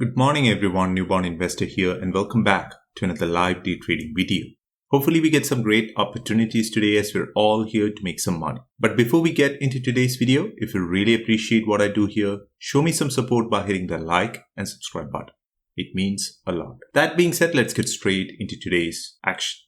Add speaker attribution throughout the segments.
Speaker 1: Good morning everyone, Newborn Investor here and welcome back to another live day trading video. Hopefully we get some great opportunities today as we're all here to make some money. But before we get into today's video, if you really appreciate what I do here, show me some support by hitting the like and subscribe button. It means a lot. That being said, let's get straight into today's action.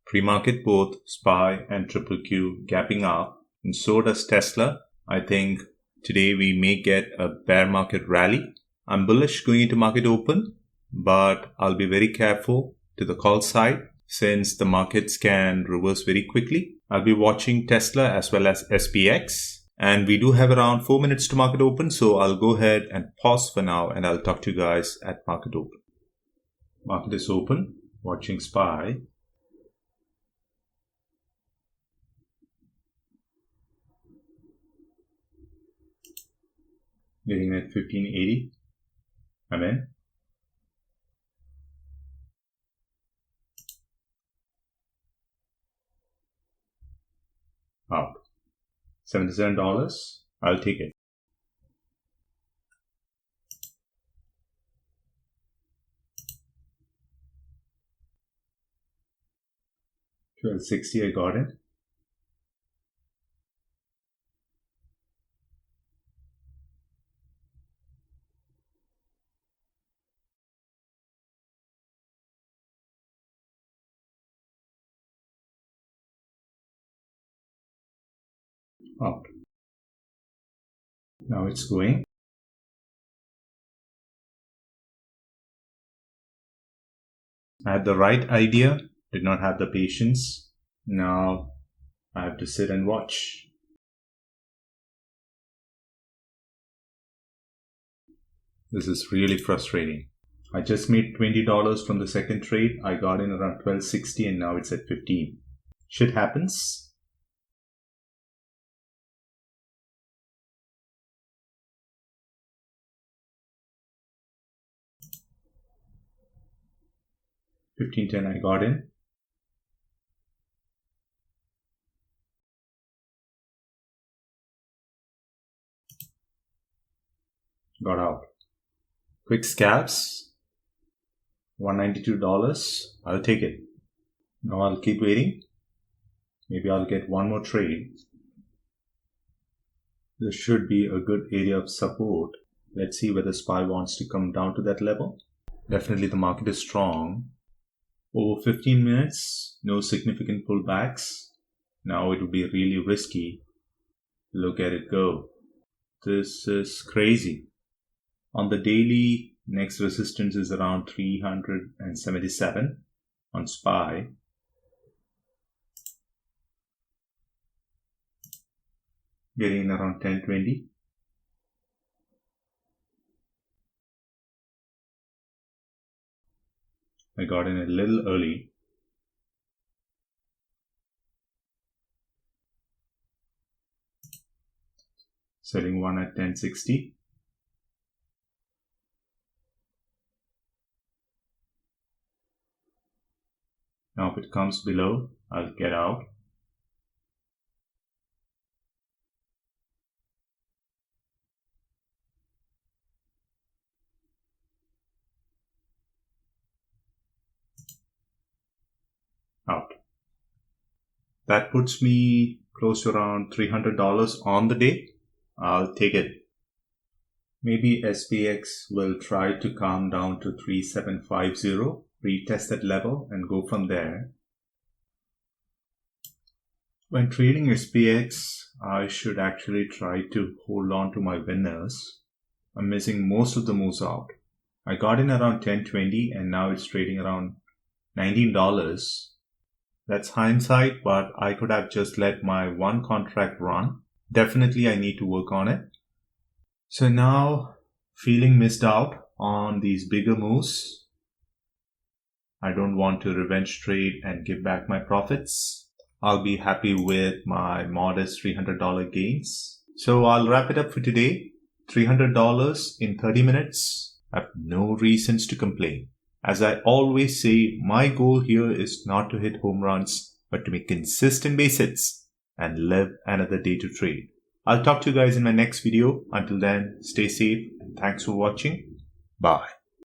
Speaker 1: Pre-market, both SPY and QQQ gapping up, and so does Tesla. I think today we may get a bear market rally. I'm bullish going into market open, but I'll be very careful to the call side since the markets can reverse very quickly. I'll be watching Tesla as well as SPX, and we do have around 4 minutes to market open, so I'll go ahead and pause for now and I'll talk to you guys at market open. Market is open, watching SPY. Getting at 1580. I'm in. Out. $77. I'll take it. $12.60. I got it. Out. Now it's going. I had the right idea, did not have the patience. Now I have to sit and watch. This is really frustrating. I just made $20 from the second trade. I got in around $12.60 and now it's at 15. Shit happens. $15.10 I got in. Got out. Quick scalps. $192. I'll take it. Now I'll keep waiting. Maybe I'll get one more trade. This should be a good area of support. Let's see whether SPY wants to come down to that level. Definitely the market is strong. Over 15 minutes, no significant pullbacks. Now it would be really risky. Look at it go. This is crazy. On the daily, next resistance is around 377 on SPY. Getting around 1020. I got in a little early. Selling one at 1060. Now if it comes below, I'll get out. Out. That puts me close to around $300 on the day. I'll take it. Maybe SPX will try to come down to 3750, retest that level and go from there. When trading SPX, I should actually try to hold on to my winners. I'm missing most of the moves out. I got in around 1020 and now it's trading around $19. That's hindsight, but I could have just let my one contract run. Definitely I need to work on it. So now, feeling missed out on these bigger moves. I don't want to revenge trade and give back my profits. I'll be happy with my modest $300 gains. So I'll wrap it up for today. $300 in 30 minutes. I have no reasons to complain. As I always say, my goal here is not to hit home runs, but to make consistent base hits and live another day to trade. I'll talk to you guys in my next video. Until then, stay safe and thanks for watching. Bye.